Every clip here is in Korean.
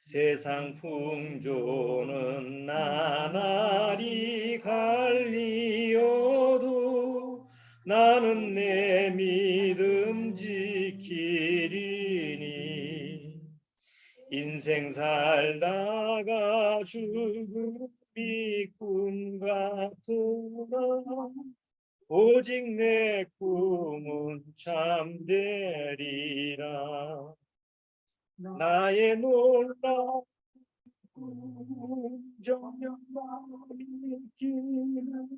세상 풍조는 나날이 갈리어도 나는 내 믿음 지키리니. 인생 살다가 죽음이 꿈 같으나 오직 내 꿈은 참되리라. 나의 놀라운 정령만이 길은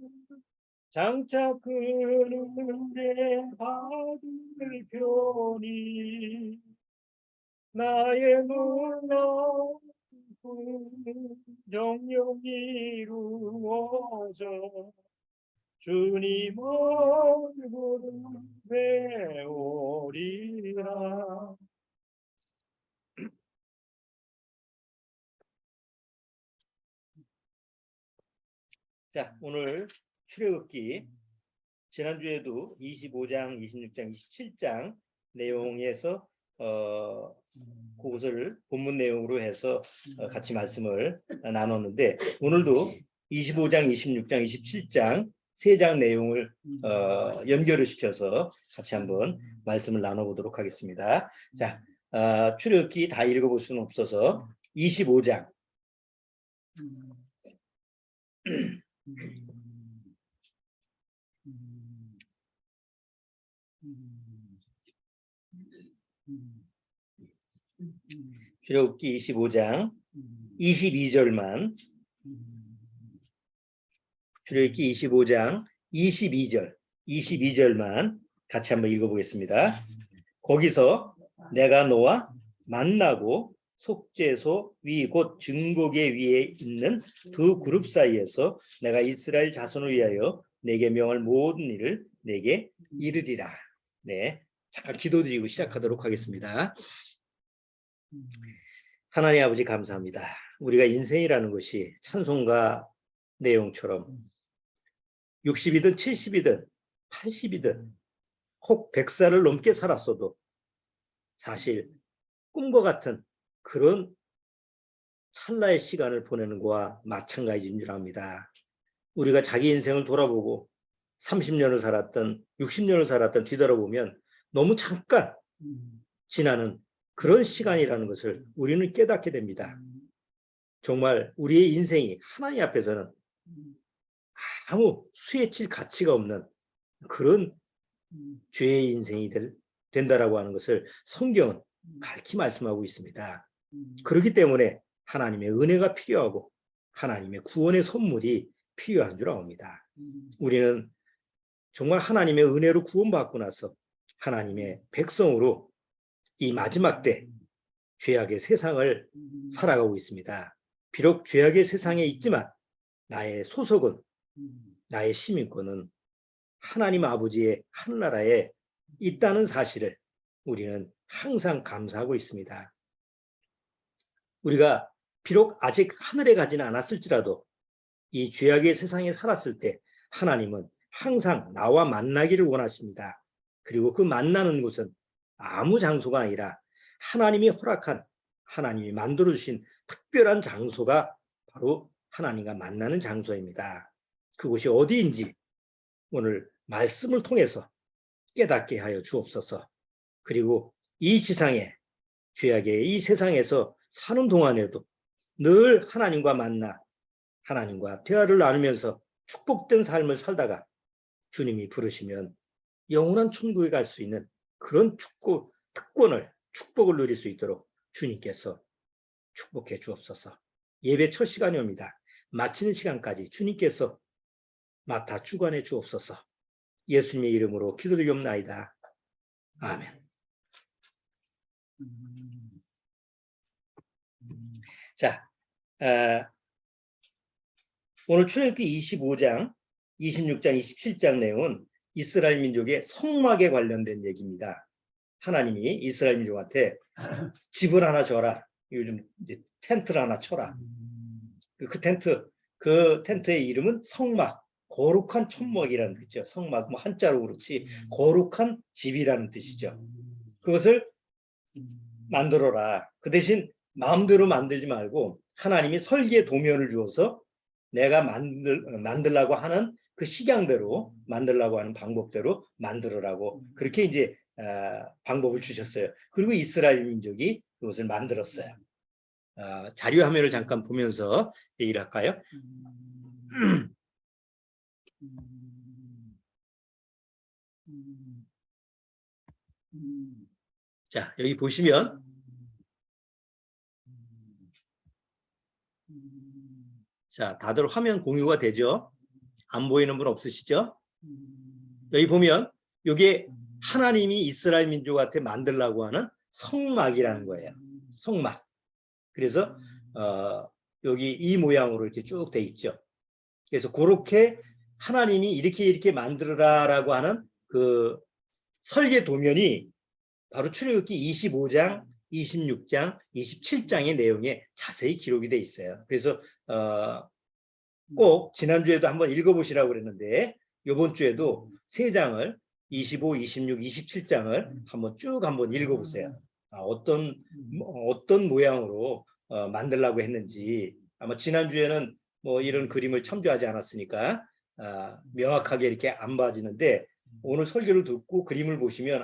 장차 그는데 받을 편이. 나의 놀라운 정령이 이루어져 주님 얼굴을 배우리라. 자, 오늘 출애굽기 지난주에도 25장, 26장, 27장 내용에서 그것을 본문 내용으로 해서 같이 말씀을 나눴는데, 오늘도 25장, 26장, 27장 세 장 내용을 연결을 시켜서 같이 한번 말씀을 나눠보도록 하겠습니다. 자, 출애굽기 다 읽어볼 수는 없어서 25장 출애굽기 25장 22절만, 출애굽기 25장 22절만 같이 한번 읽어보겠습니다. 거기서 내가 너와 만나고 속죄소 위 곧 증거계 위에 있는 두 그룹 사이에서 내가 이스라엘 자손을 위하여 내게 명할 모든 일을 내게 이르리라. 네, 잠깐 기도드리고 시작하도록 하겠습니다. 하나님 아버지 감사합니다. 우리가 인생이라는 것이 찬송가 내용처럼 60이든 70이든 80이든 혹 100살을 넘게 살았어도 사실 꿈과 같은 그런 찰나의 시간을 보내는 것과 마찬가지인 줄 압니다. 우리가 자기 인생을 돌아보고 30년을 살았던 60년을 살았던 뒤돌아보면 너무 잠깐 지나는 그런 시간이라는 것을 우리는 깨닫게 됩니다. 정말 우리의 인생이 하나님 앞에서는 아무 수에 칠 가치가 없는 그런 죄의 인생이 된다라고 하는 것을 성경은 밝히 말씀하고 있습니다. 그렇기 때문에 하나님의 은혜가 필요하고 하나님의 구원의 선물이 필요한 줄 압니다. 우리는 정말 하나님의 은혜로 구원받고 나서 하나님의 백성으로 이 마지막 때 죄악의 세상을 살아가고 있습니다. 비록 죄악의 세상에 있지만 나의 소속은, 나의 시민권은 하나님 아버지의 하늘나라에 있다는 사실을 우리는 항상 감사하고 있습니다. 우리가 비록 아직 하늘에 가지는 않았을지라도 이 죄악의 세상에 살았을 때 하나님은 항상 나와 만나기를 원하십니다. 그리고 그 만나는 곳은 아무 장소가 아니라 하나님이 허락한, 하나님이 만들어주신 특별한 장소가 바로 하나님과 만나는 장소입니다. 그곳이 어디인지 오늘 말씀을 통해서 깨닫게 하여 주옵소서. 그리고 이 지상에, 죄악의 이 세상에서 사는 동안에도 늘 하나님과 만나 하나님과 대화를 나누면서 축복된 삶을 살다가 주님이 부르시면 영원한 천국에 갈 수 있는 그런 축복을 누릴 수 있도록 주님께서 축복해 주옵소서. 예배 첫 시간이 옵니다. 마치는 시간까지 주님께서 맡아 주관해 주옵소서. 예수님의 이름으로 기도드리옵나이다. 아멘. 자, 오늘 출애굽기 25장, 26장, 27장 내용은 이스라엘 민족의 성막에 관련된 얘기입니다. 하나님이 이스라엘 민족한테 집을 하나 줘라. 요즘 이제 텐트를 하나 쳐라. 그 텐트의 이름은 성막, 거룩한 촌막이라는 뜻이죠. 성막, 뭐 한자로 그렇지 거룩한 집이라는 뜻이죠. 그것을 만들어라. 그 대신 마음대로 만들지 말고 하나님이 설계 도면을 주어서 내가 만들라고 하는 그 식양대로 만들라고 하는 방법대로 만들어라고 그렇게 이제 방법을 주셨어요. 그리고 이스라엘 민족이 그것을 만들었어요. 자료 화면을 잠깐 보면서 얘기를 할까요? 자, 여기 보시면 자, 다들 화면 공유가 되죠? 안 보이는 분 없으시죠? 여기 보면 이게 하나님이 이스라엘 민족한테 만들라고 하는 성막이라는 거예요. 성막. 그래서 여기 이 모양으로 이렇게 쭉 돼 있죠. 그래서 그렇게 하나님이 이렇게 만들어라라고 하는 그 설계 도면이 바로 출애굽기 25장, 26장, 27장의 내용에 자세히 기록이 돼 있어요. 그래서 꼭 지난주에도 한번 읽어보시라고 그랬는데 이번 주에도 3장을 25, 26, 27장을 한번 읽어보세요. 어떤 모양으로 만들라고 했는지 아마 지난주에는 뭐 이런 그림을 참조하지 않았으니까 명확하게 이렇게 안 봐지는데 오늘 설교를 듣고 그림을 보시면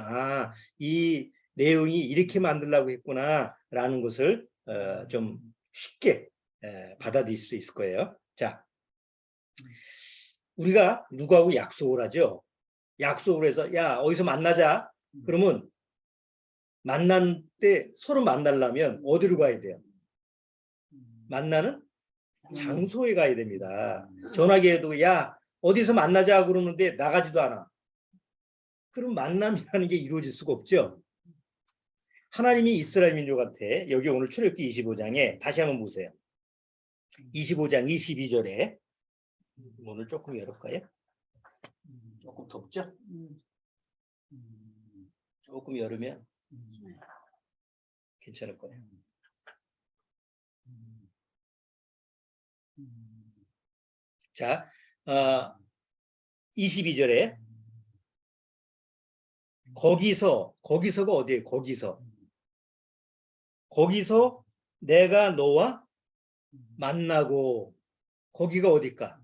이 내용이 이렇게 만들라고 했구나라는 것을 좀 쉽게 받아들일 수 있을 거예요. 자, 우리가 누구하고 약속을 하죠. 약속을 해서 야 어디서 만나자. 그러면 만난 때 서로 만나려면 어디로 가야 돼요? 만나는 장소에 가야 됩니다. 전화기에도 야 어디서 만나자 그러는데 나가지도 않아. 그럼 만남이라는 게 이루어질 수가 없죠. 하나님이 이스라엘 민족한테 여기 오늘 출애굽기 25장에 다시 한번 보세요. 25장 22절에 오늘 조금 열을까요? 조금 덥죠? 조금 열으면 괜찮을 거예요. 자, 22절에 거기서가 어디예요? 거기서 내가 너와 만나고 거기가 어딜까?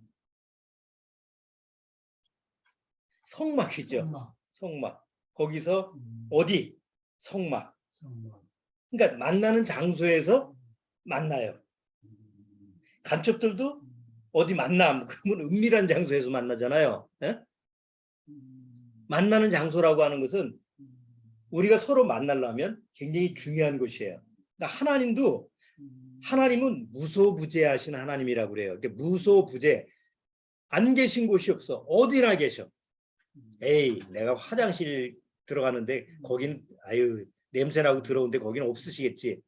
성막이죠. 성막. 거기서 어디? 성막. 그러니까 만나는 장소에서 만나요. 간첩들도 어디 만남 그러면 은밀한 장소에서 만나잖아요. 에? 만나는 장소라고 하는 것은 우리가 서로 만나려면 굉장히 중요한 것이에요. 그러니까 하나님은 무소부재하신 하나님이라고 그래요. 그러니까 무소부재 안 계신 곳이 없어. 어디나 계셔. 에이 내가 화장실 들어가는데 거긴 아유 냄새나고 들어오는데 거기는 없으시겠지.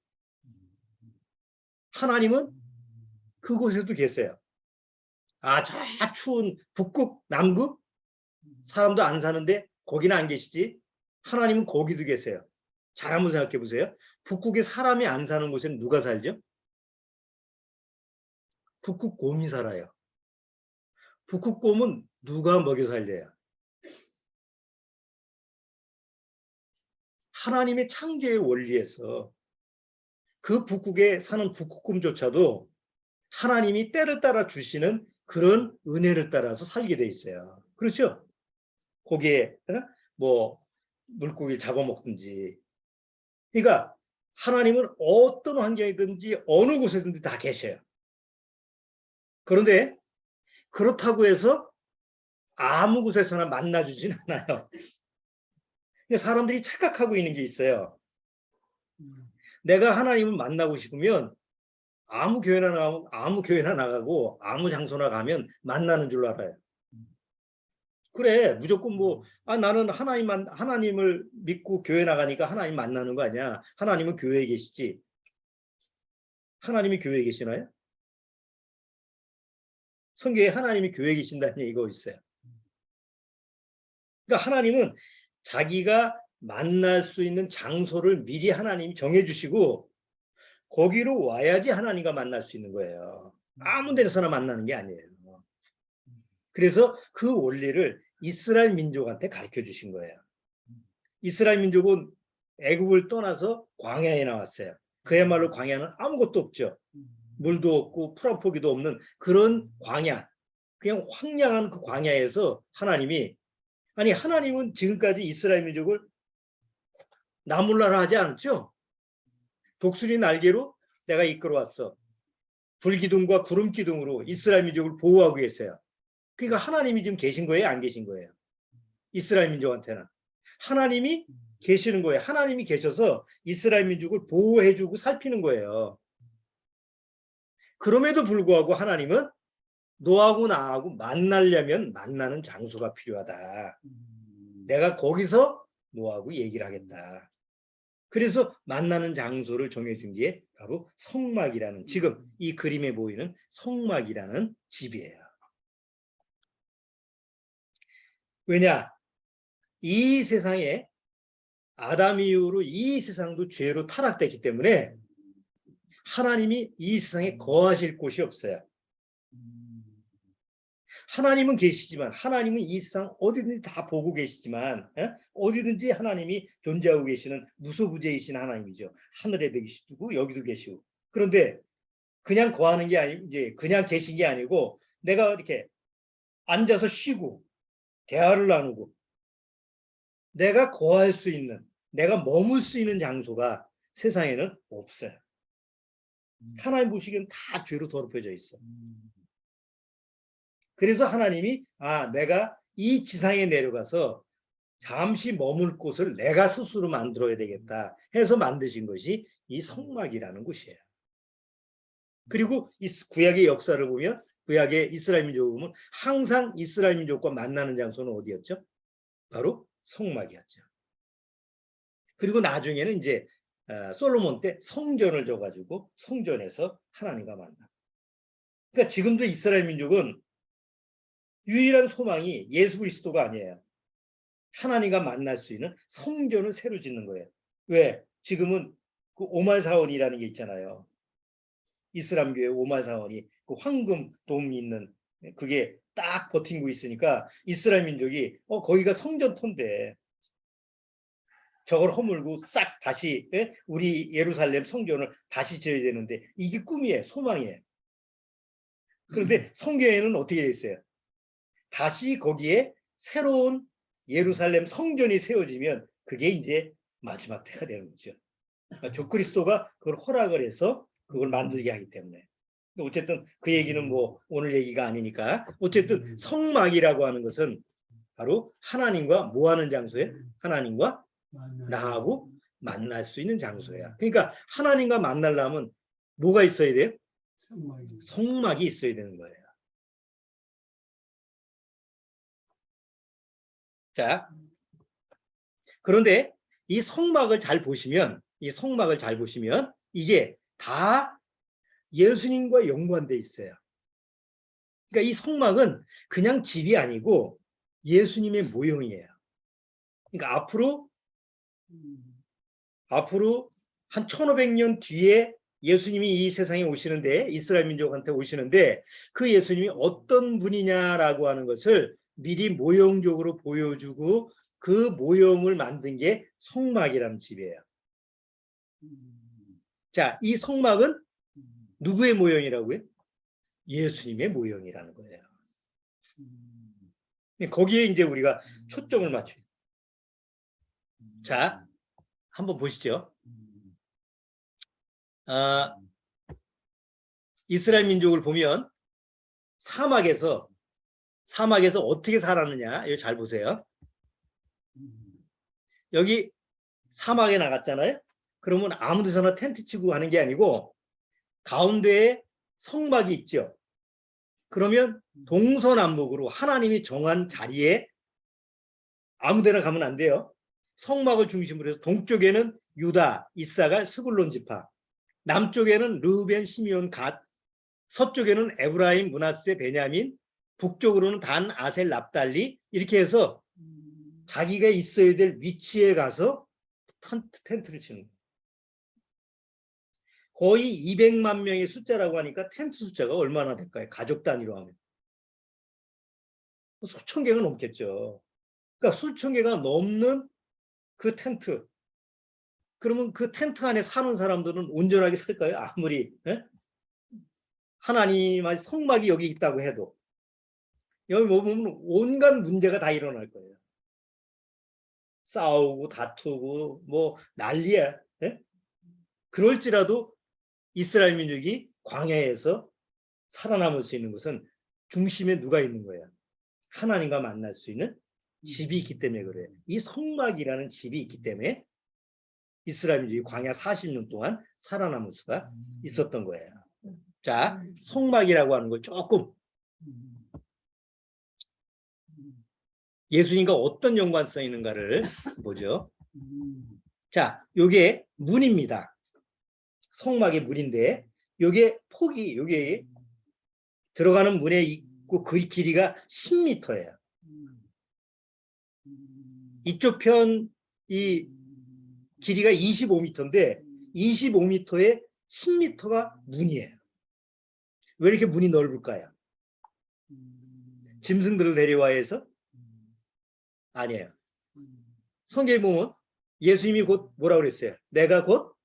하나님은 그곳에도 계세요. 저 추운 북극, 남극 사람도 안 사는데 거기는 안 계시지. 하나님은 거기도 계세요. 잘 한번 생각해 보세요. 북극에 사람이 안 사는 곳에는 누가 살죠? 북극곰이 살아요. 북극곰은 누가 먹여 살려요? 하나님의 창조의 원리에서 그 북극에 사는 북극곰조차도 하나님이 때를 따라 주시는 그런 은혜를 따라서 살게 돼 있어요. 그렇죠? 거기에 뭐 물고기 잡아먹든지. 그러니까 하나님은 어떤 환경이든지 어느 곳에든지 다 계셔요. 그런데 그렇다고 해서 아무 곳에서나 만나주진 않아요. 사람들이 착각하고 있는 게 있어요. 내가 하나님을 만나고 싶으면 아무 교회나 나가고 아무 장소나 가면 만나는 줄 알아요. 그래 무조건 나는 하나님을 믿고 교회 나가니까 하나님 만나는 거 아니야. 하나님은 교회에 계시지. 하나님이 교회에 계시나요? 성경에 하나님이 교회에 계신다는 얘기가 있어요. 그러니까 하나님은 자기가 만날 수 있는 장소를 미리 하나님이 정해주시고 거기로 와야지 하나님과 만날 수 있는 거예요. 아무 데서나 만나는 게 아니에요. 그래서 그 원리를 이스라엘 민족한테 가르쳐 주신 거예요. 이스라엘 민족은 애굽을 떠나서 광야에 나왔어요. 그야말로 광야는 아무것도 없죠. 물도 없고 풀 한 포기도 없는 그런 광야, 그냥 황량한 그 광야에서 하나님은 지금까지 이스라엘 민족을 나몰라라 하지 않죠. 독수리 날개로 내가 이끌어왔어. 불기둥과 구름기둥으로 이스라엘 민족을 보호하고 계세요. 그러니까 하나님이 지금 계신 거예요, 안 계신 거예요? 이스라엘 민족한테는 하나님이 계시는 거예요. 하나님이 계셔서 이스라엘 민족을 보호해주고 살피는 거예요. 그럼에도 불구하고 하나님은 너하고 나하고 만나려면 만나는 장소가 필요하다. 내가 거기서 너하고 얘기를 하겠다. 그래서 만나는 장소를 정해준 게 바로 성막이라는, 지금 이 그림에 보이는 성막이라는 집이에요. 왜냐? 이 세상에 아담 이후로 이 세상도 죄로 타락됐기 때문에 하나님이 이 세상에 거하실 곳이 없어요. 하나님은 계시지만, 하나님은 이 세상 어디든지 다 보고 계시지만, 어디든지 하나님이 존재하고 계시는 무소부재이신 하나님이죠. 하늘에도 계시고 여기도 계시고. 그런데 그냥 거하는 게 아니고, 이제 그냥 계신 게 아니고, 내가 이렇게 앉아서 쉬고 대화를 나누고 내가 거할 수 있는, 내가 머물 수 있는 장소가 세상에는 없어요. 하나님 보시기엔 다 죄로 더럽혀져 있어. 그래서 하나님이 내가 이 지상에 내려가서 잠시 머물 곳을 내가 스스로 만들어야 되겠다 해서 만드신 것이 이 성막이라는 곳이에요. 그리고 이 구약의 역사를 보면, 구약의 이스라엘 민족을 보면 항상 이스라엘 민족과 만나는 장소는 어디였죠? 바로 성막이었죠. 그리고 나중에는 이제 솔로몬 때 성전을 줘가지고 성전에서 하나님과 만나. 그러니까 지금도 이스라엘 민족은 유일한 소망이 예수 그리스도가 아니에요. 하나님과 만날 수 있는 성전을 새로 짓는 거예요. 왜? 지금은 그 오말사원이라는 게 있잖아요. 이슬람교의 오말사원이 그 황금 돔 있는, 그게 딱 버티고 있으니까 이스라엘 민족이 거기가 성전터인데 저걸 허물고 싹 다시 우리 예루살렘 성전을 다시 지어야 되는데 이게 꿈이에요. 소망이에요. 그런데 성경에는 어떻게 돼 있어요? 다시 거기에 새로운 예루살렘 성전이 세워지면 그게 이제 마지막 때가 되는 거죠. 적그리스도가 그걸 허락을 해서 그걸 만들게 하기 때문에. 어쨌든 그 얘기는 뭐 오늘 얘기가 아니니까, 어쨌든 성막이라고 하는 것은 바로 하나님과 뭐 하는 장소에? 하나님과 나하고 만날 수 있는 장소야. 그러니까 하나님과 만나려면 뭐가 있어야 돼요? 성막이 있어야 되는 거예요. 자, 그런데 이 성막을 잘 보시면, 이게 다 예수님과 연관돼 있어요. 그러니까 이 성막은 그냥 집이 아니고 예수님의 모형이에요. 그러니까 앞으로 한 1500년 뒤에 예수님이 이 세상에 오시는데, 이스라엘 민족한테 오시는데 그 예수님이 어떤 분이냐라고 하는 것을 미리 모형적으로 보여주고 그 모형을 만든 게 성막이라는 집이에요. 자, 이 성막은 누구의 모형이라고요? 예수님의 모형이라는 거예요. 거기에 이제 우리가 초점을 맞춰요. 자, 한번 보시죠. 이스라엘 민족을 보면 사막에서 어떻게 살았느냐, 이거 잘 보세요. 여기 사막에 나갔잖아요. 그러면 아무 데서나 텐트 치고 하는 게 아니고 가운데에 성막이 있죠. 그러면 동서남북으로 하나님이 정한 자리에 아무 데나 가면 안 돼요. 성막을 중심으로 해서 동쪽에는 유다, 이사갈, 스불론 지파, 남쪽에는 르우벤, 시므온, 갓, 서쪽에는 에브라임, 므낫세, 베냐민, 북쪽으로는 단, 아셀, 납달리, 이렇게 해서 자기가 있어야 될 위치에 가서 텐트를 치는 거예요. 거의 200만 명의 숫자라고 하니까 텐트 숫자가 얼마나 될까요? 가족 단위로 하면 수천 개가 넘겠죠. 그러니까 수천 개가 넘는 그 텐트, 그러면 그 텐트 안에 사는 사람들은 온전하게 살까요? 아무리 하나님의 성막이 여기 있다고 해도 여기 보면 온갖 문제가 다 일어날 거예요. 싸우고 다투고 뭐 난리야. 그럴지라도 이스라엘 민족이 광야에서 살아남을 수 있는 것은 중심에 누가 있는 거예요? 하나님과 만날 수 있는 집이 있기 때문에 그래요. 이 성막이라는 집이 있기 때문에 이스라엘 민족이 광야 40년 동안 살아남을 수가 있었던 거예요. 자, 성막이라고 하는 걸 조금 예수님과 어떤 연관성이 있는가를 보죠. 자, 요게 문입니다. 성막의 문인데 요게 폭이 요게 들어가는 문에 있고 그 길이가 10m예요. 이쪽 편 이 길이가 25m인데 25m에 10m가 문이에요. 왜 이렇게 문이 넓을까요? 짐승들을 데려와 해서? 아니에요. 성경에 보면 예수님이 곧 뭐라고 그랬어요? 내가 곧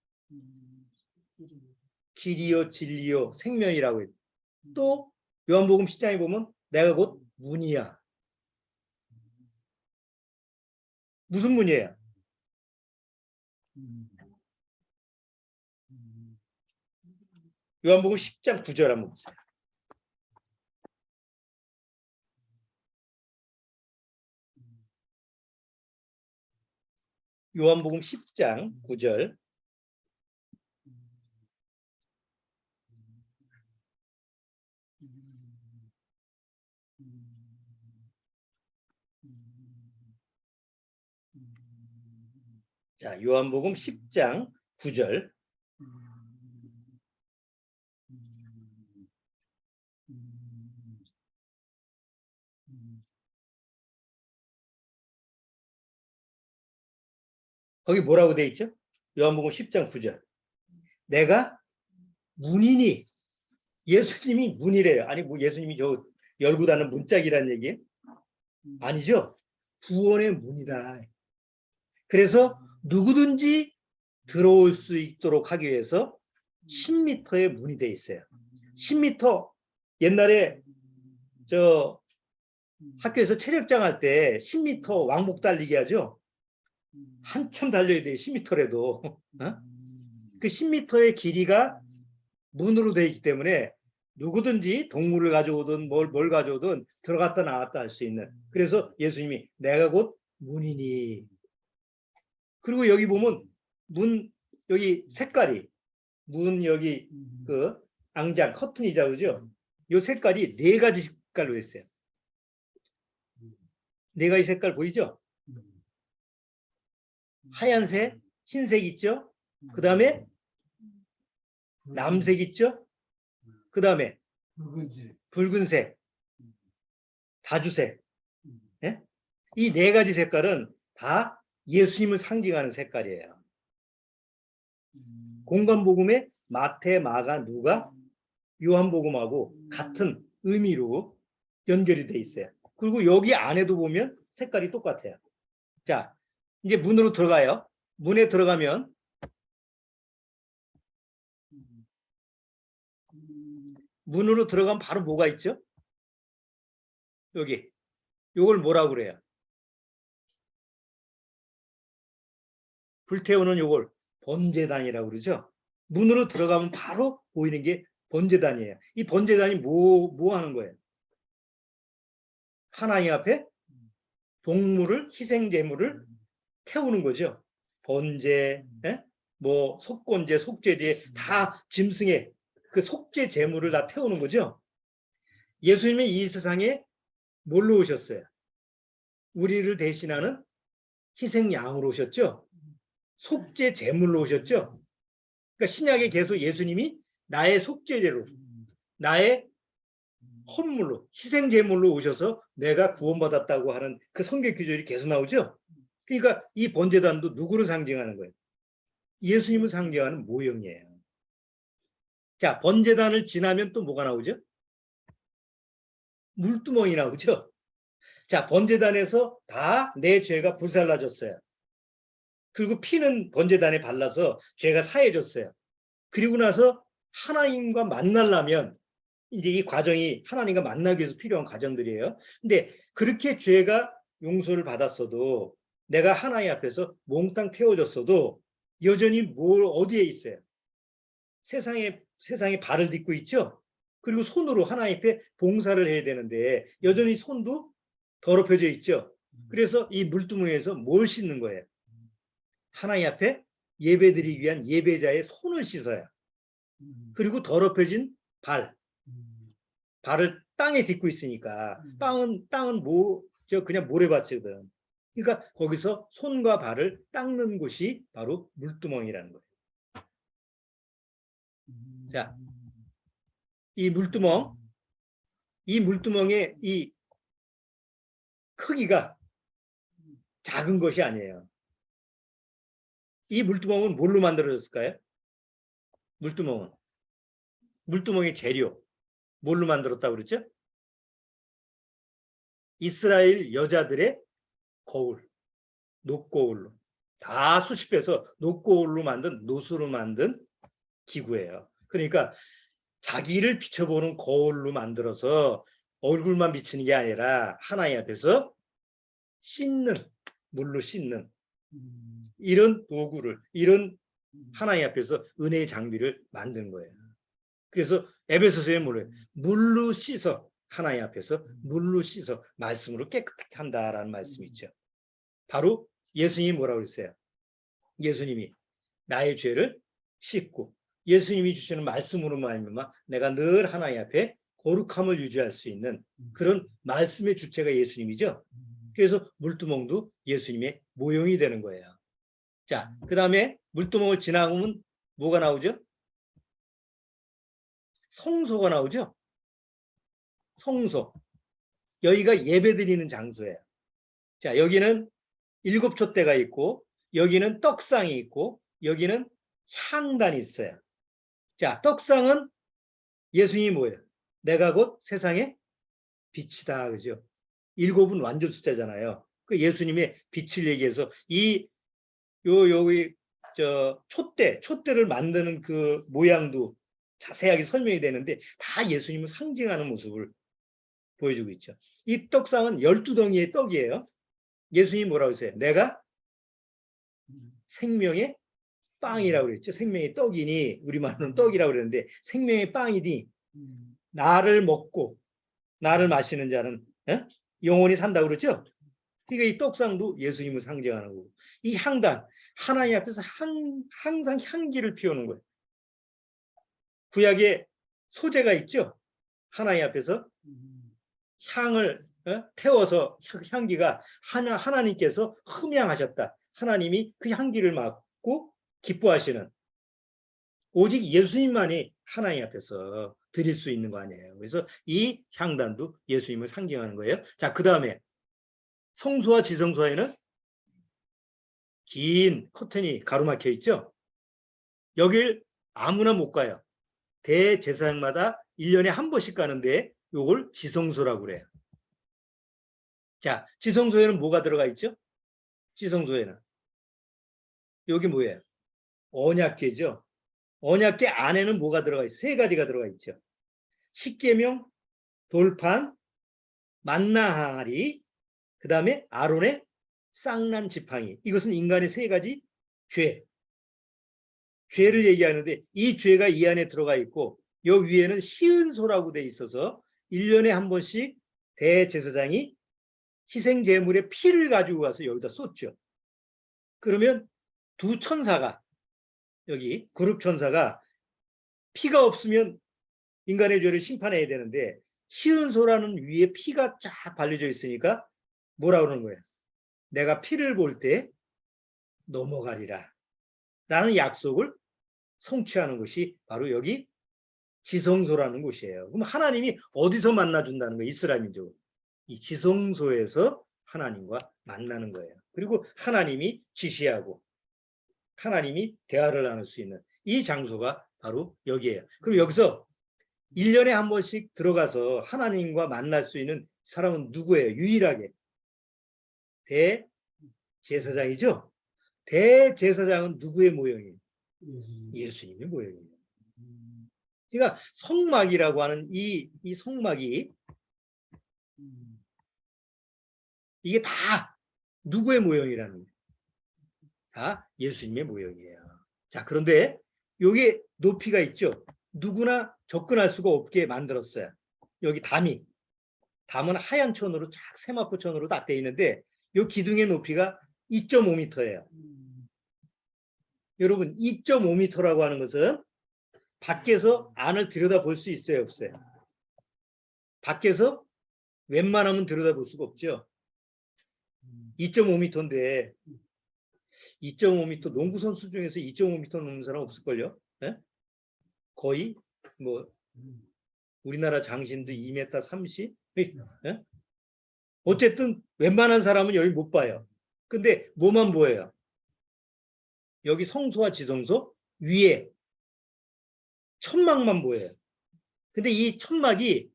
길이요 진리요 생명이라고 했죠. 또 요한복음 10장에 보면 내가 곧 문이야. 무슨 문이에요? 요한복음 10장 9절 한번 보세요. 요한복음 10장 9절. 자, 요한복음 10장 9절. 거기 뭐라고 돼 있죠? 요한복음 10장 9절. 내가 문이니. 예수님이 문이래요. 아니 뭐 예수님이 저 열고 닫는 문짝이란 얘기예요? 아니죠. 구원의 문이다. 그래서 누구든지 들어올 수 있도록 하기 위해서 10m의 문이 돼 있어요. 10m. 옛날에 저 학교에서 체력장 할 때 10m 왕복 달리기 하죠. 한참 달려야 돼요. 10m라도. 그 10m의 길이가 문으로 되어 있기 때문에 누구든지 동물을 가져오든 뭘 가져오든 들어갔다 나왔다 할 수 있는. 그래서 예수님이 내가 곧 문이니. 그리고 여기 보면 문 여기 색깔이 문 여기 그 앙장 커튼이자 그죠? 요 색깔이 네 가지 색깔로 했어요. 네 가지 색깔 보이죠? 하얀색, 흰색 있죠? 그 다음에 남색 있죠? 그 다음에 붉은색, 다주색. 예? 이 네 가지 색깔은 다 예수님을 상징하는 색깔이에요. 공관복음에 마태, 마가, 누가, 요한복음하고 같은 의미로 연결이 돼 있어요. 그리고 여기 안에도 보면 색깔이 똑같아요. 자, 이제 문으로 들어가요. 문에 들어가면 문으로 들어가면 바로 뭐가 있죠? 여기. 요걸 뭐라고 그래요? 불태우는 요걸 번제단이라고 그러죠. 문으로 들어가면 바로 보이는 게 번제단이에요. 이 번제단이 뭐 하는 거예요? 하나님 앞에 동물을 희생 제물을 태우는 거죠. 번제, 뭐 속건제, 속죄제 다 짐승의 그 속죄 제물을 다 태우는 거죠. 예수님이 이 세상에 뭘로 오셨어요? 우리를 대신하는 희생 양으로 오셨죠. 속죄 제물로 오셨죠. 그러니까 신약에 계속 예수님이 나의 속죄제로, 나의 헌물로, 희생 제물로 오셔서 내가 구원받았다고 하는 그 성경 구절이 계속 나오죠. 그러니까 이 번제단도 누구를 상징하는 거예요? 예수님을 상징하는 모형이에요. 자, 번제단을 지나면 또 뭐가 나오죠? 물두멍이 나오죠. 자, 번제단에서 다 내 죄가 불살라졌어요. 그리고 피는 번제단에 발라서 죄가 사해졌어요. 그리고 나서 하나님과 만나려면 이제 이 과정이 하나님과 만나기 위해서 필요한 과정들이에요. 근데 그렇게 죄가 용서를 받았어도 내가 하나님 앞에서 몽땅 태워졌어도 여전히 뭘 어디에 있어요? 세상에 발을 딛고 있죠. 그리고 손으로 하나님 앞에 봉사를 해야 되는데 여전히 손도 더럽혀져 있죠. 그래서 이 물두멍에서 뭘 씻는 거예요? 하나님 앞에 예배드리기 위한 예배자의 손을 씻어요. 그리고 더럽혀진 발을 땅에 딛고 있으니까 땅은 그냥 모래밭이거든. 그러니까 거기서 손과 발을 닦는 곳이 바로 물두멍이라는 거예요. 자, 이 물두멍의 이 크기가 작은 것이 아니에요. 이 물두멍은 뭘로 만들어졌을까요? 물두멍의 재료 뭘로 만들었다고 그랬죠? 이스라엘 여자들의 거울, 녹거울로 다 수십 배서 녹거울로 만든 노수로 만든 기구예요. 그러니까 자기를 비춰보는 거울로 만들어서 얼굴만 비치는 게 아니라 하나님 앞에서 물로 씻는 이런 도구를, 이런 하나님 앞에서 은혜의 장비를 만든 거예요. 그래서 에베소서에 뭐래요? 물로 씻어, 하나님 앞에서 물로 씻어 말씀으로 깨끗하게 한다라는 말씀이 있죠. 바로 예수님이 뭐라고 그랬어요? 예수님이 나의 죄를 씻고 예수님이 주시는 말씀으로 말미암아 내가 늘 하나님 앞에 거룩함을 유지할 수 있는 그런 말씀의 주체가 예수님이죠. 그래서 물두멍도 예수님의 모형이 되는 거예요. 자, 그 다음에 물두멍을 지나면 뭐가 나오죠? 성소가 나오죠. 성소. 여기가 예배드리는 장소예요. 자, 여기는 7촛대가 있고 여기는 떡상이 있고 여기는 향단이 있어요. 자, 떡상은 예수님이 뭐예요? 내가 곧 세상의 빛이다. 그죠? 7은 완전 숫자잖아요. 그 예수님의 빛을 얘기해서 여기 촛대를 만드는 그 모양도 자세하게 설명이 되는데 다 예수님을 상징하는 모습을 보여주고 있죠. 이 떡상은 12덩이의 떡이에요. 예수님이 뭐라고 했어요? 내가 생명의 빵이라고 그랬죠. 생명의 떡이니 우리말로는 떡이라고 그랬는데 생명의 빵이니 나를 먹고 나를 마시는 자는 영원히 산다고 그러죠. 그러니까 이 떡상도 예수님을 상징하는 거고 이 향단 하나님 앞에서 항상 향기를 피우는 거예요. 구약에 소재가 있죠. 하나님 앞에서 향을 태워서 향기가 하나님께서 흠양하셨다. 하나님이 그 향기를 맡고 기뻐하시는 오직 예수님만이 하나님 앞에서 드릴 수 있는 거 아니에요. 그래서 이 향단도 예수님을 상징하는 거예요. 자, 그 다음에 성소와 지성소 사이에는 긴 커튼이 가로막혀 있죠. 여길 아무나 못 가요. 대제사장마다 1년에 한 번씩 가는데 요걸 지성소라고 그래요. 자, 지성소에는 뭐가 들어가 있죠? 지성소에는 여기 뭐예요? 언약궤죠. 언약궤 안에는 뭐가 들어가 있어요? 세 가지가 들어가 있죠. 십계명, 돌판, 만나하리, 그 다음에 아론의 쌍난 지팡이. 이것은 인간의 세 가지 죄를 얘기하는데 이 죄가 이 안에 들어가 있고 여 위에는 시은소라고 돼 있어서 1년에 한 번씩 대제사장이 희생제물의 피를 가지고 가서 여기다 쏟죠. 그러면 두 천사가 여기 그룹 천사가 피가 없으면 인간의 죄를 심판해야 되는데 시은소라는 위에 피가 쫙 발려져 있으니까 뭐라 그러는 거예요? 내가 피를 볼 때 넘어가리라 라는 약속을 성취하는 것이 바로 여기 지성소라는 곳이에요. 그럼 하나님이 어디서 만나준다는 거예요? 이스라엘 민족은 이 지성소에서 하나님과 만나는 거예요. 그리고 하나님이 지시하고 하나님이 대화를 나눌 수 있는 이 장소가 바로 여기에요. 그럼 여기서 1년에 한 번씩 들어가서 하나님과 만날 수 있는 사람은 누구예요? 유일하게 대제사장이죠. 대제사장은 누구의 모형이에요? 예수님의 모형이에요. 그러니까 성막이라고 하는 이 성막이 이게 다 누구의 모형이라는 거예요? 다 예수님의 모형이에요. 자, 그런데 여기 높이가 있죠. 누구나 접근할 수가 없게 만들었어요. 여기 담은 하얀 천으로 쫙 세마포 천으로 딱 돼 있는데 이 기둥의 높이가 2.5m예요. 여러분 2.5m라고 하는 것은 밖에서 안을 들여다볼 수 있어요, 없어요? 밖에서 웬만하면 들여다볼 수가 없죠. 2.5m인데 2.5m 농구 선수 중에서 2.5m 넘는 사람 없을걸요? 네? 거의 뭐 우리나라 장신도 2m 30? 네? 어쨌든 웬만한 사람은 여기 못 봐요. 근데 뭐만 보여요? 여기 성소와 지성소 위에 천막만 보여요. 근데 이 천막이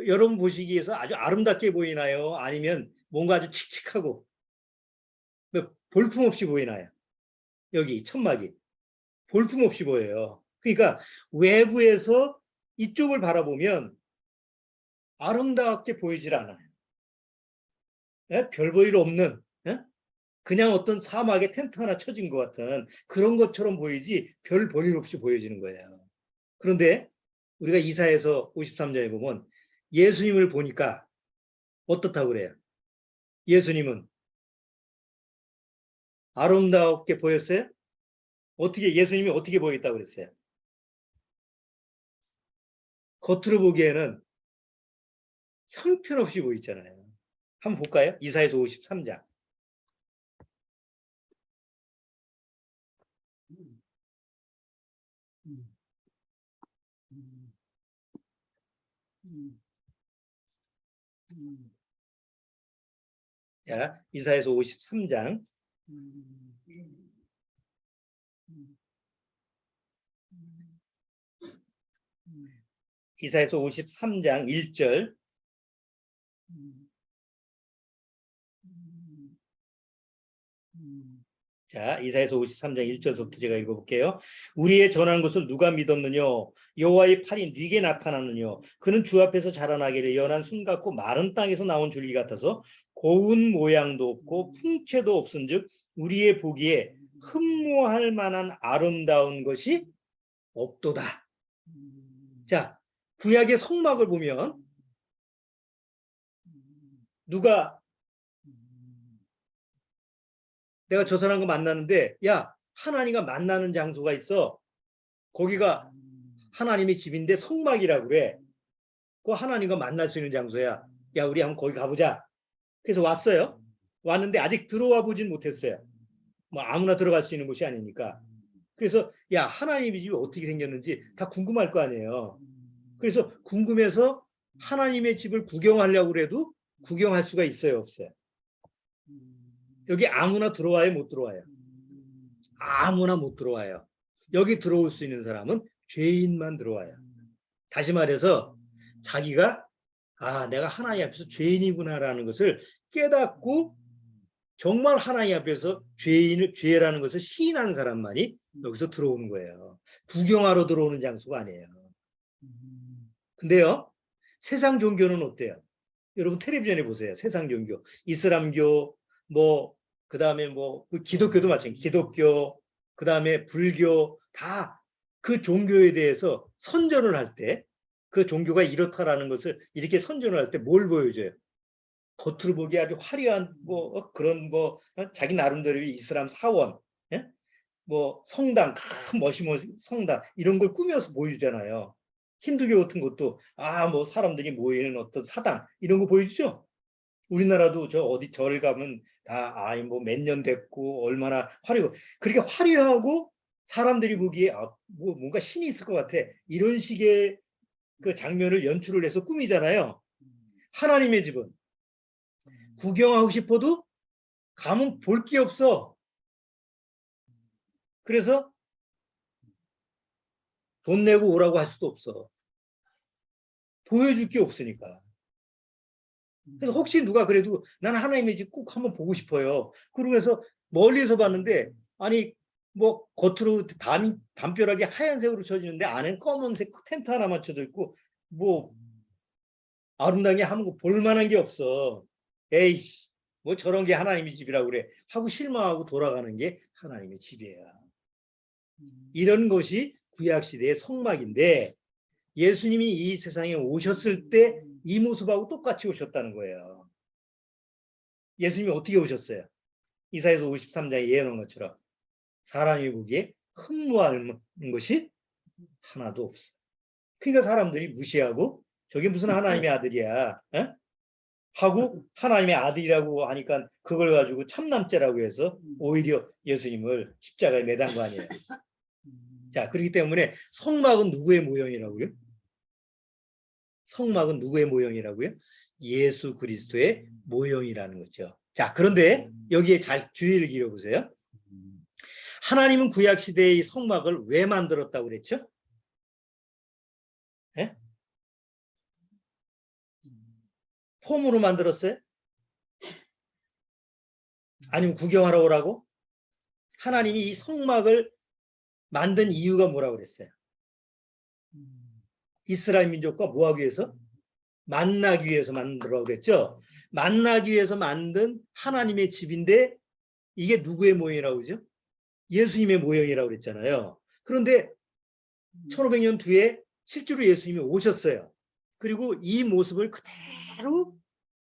여러분 보시기에서 아주 아름답게 보이나요? 아니면 뭔가 아주 칙칙하고 볼품없이 보이나요? 여기 천막이 볼품없이 보여요. 그러니까 외부에서 이쪽을 바라보면 아름답게 보이질 않아요. 예? 별 볼 일 없는, 예? 그냥 어떤 사막에 텐트 하나 쳐진 것 같은 그런 것처럼 보이지 별 볼 일 없이 보여지는 거예요. 그런데 우리가 이사야서 53장에 보면 예수님을 보니까 어떻다고 그래요? 예수님은 아름답게 보였어요? 예수님이 어떻게 보였다고 그랬어요? 겉으로 보기에는 형편없이 보이잖아요. 한번 볼까요? 이사야서 53장. 자, 이사야서 53장. 이사야서 53장 1절. 자, 이사야서 53장 1절부터 제가 읽어볼게요. 우리의 전한 것을 누가 믿었느냐? 여호와의 팔이 네게 나타나느냐? 그는 주 앞에서 자라나기를 연한 순 같고 마른 땅에서 나온 줄기 같아서 고운 모양도 없고 풍채도 없은즉 우리의 보기에 흠모할 만한 아름다운 것이 없도다. 자, 구약의 성막을 보면 누가 내가 저 사람과 만나는데 야, 하나님과 만나는 장소가 있어. 거기가 하나님의 집인데 성막이라고 그래. 그 하나님과 만날 수 있는 장소야. 야, 우리 한번 거기 가보자. 그래서 왔어요. 왔는데 아직 들어와 보진 못했어요. 뭐 아무나 들어갈 수 있는 곳이 아니니까. 그래서 야, 하나님의 집이 어떻게 생겼는지 다 궁금할 거 아니에요. 그래서 궁금해서 하나님의 집을 구경하려고 그래도 구경할 수가 있어요, 없어요? 여기 아무나 들어와요, 못 들어와요? 아무나 못 들어와요. 여기 들어올 수 있는 사람은 죄인만 들어와요. 다시 말해서 자기가 내가 하나님 앞에서 죄인이구나라는 것을 깨닫고 정말 하나님 앞에서 죄라는 것을 시인하는 사람만이 여기서 들어오는 거예요. 구경하러 들어오는 장소가 아니에요. 근데요, 세상 종교는 어때요? 여러분 텔레비전에 보세요. 세상 종교, 이슬람교, 그 다음에 기독교도 마찬가지. 기독교, 그 다음에 불교, 다 그 종교에 대해서 선전을 할 때, 그 종교가 이렇다라는 것을 이렇게 선전을 할 때 뭘 보여줘요? 겉으로 보기 아주 화려한 그런 자기 나름대로의 이슬람 사원, 예? 성당, 큰 멋있는 성당 이런 걸 꾸며서 보여주잖아요. 힌두교 같은 것도 사람들이 모이는 어떤 사당 이런 거 보여주죠. 우리나라도 저 어디 절을 가면 다 몇 년 됐고 얼마나 화려하고 그렇게 화려하고 사람들이 보기에 뭔가 신이 있을 것 같아. 이런 식의 그 장면을 연출을 해서 꾸미잖아요. 하나님의 집은 구경하고 싶어도 가면 볼 게 없어. 그래서 돈 내고 오라고 할 수도 없어. 보여줄 게 없으니까. 그래서 혹시 누가 그래도 나는 하나님의 집 꼭 한번 보고 싶어요. 그러면서 멀리서 봤는데 아니 뭐 겉으로 담벼락이 하얀색으로 쳐지는데 안에는 검은색 텐트 하나 맞춰져 있고 뭐 아름다운 게 한국 볼만한 게 없어. 에이씨 뭐 저런 게 하나님의 집이라고 그래 하고 실망하고 돌아가는 게 하나님의 집이에요. 이런 것이 구약시대의 성막인데 예수님이 이 세상에 오셨을 때 이 모습하고 똑같이 오셨다는 거예요. 예수님이 어떻게 오셨어요? 이사야서 53장에 예언한 것처럼 사람이 보기에 흠모하는 것이 하나도 없어. 그러니까 사람들이 무시하고 저게 무슨 하나님의 아들이야 하고 하나님의 아들이라고 하니까 그걸 가지고 참남죄라고 해서 오히려 예수님을 십자가에 매단 거 아니에요. 자, 그렇기 때문에 성막은 누구의 모형이라고요? 성막은 누구의 모형이라고요? 예수 그리스도의 모형이라는 거죠. 자, 그런데 여기에 잘 주의를 기울여보세요. 하나님은 구약시대의 성막을 왜 만들었다고 그랬죠? 네? 폼으로 만들었어요? 아니면 구경하러 오라고? 하나님이 이 성막을 만든 이유가 뭐라고 그랬어요? 이스라엘 민족과 뭐하기 위해서? 만나기 위해서 만들라고 그랬죠? 만나기 위해서 만든 하나님의 집인데 이게 누구의 모형이라고 그러죠? 예수님의 모형이라고 그랬잖아요. 그런데 1500년 뒤에 실제로 예수님이 오셨어요. 그리고 이 모습을 그대로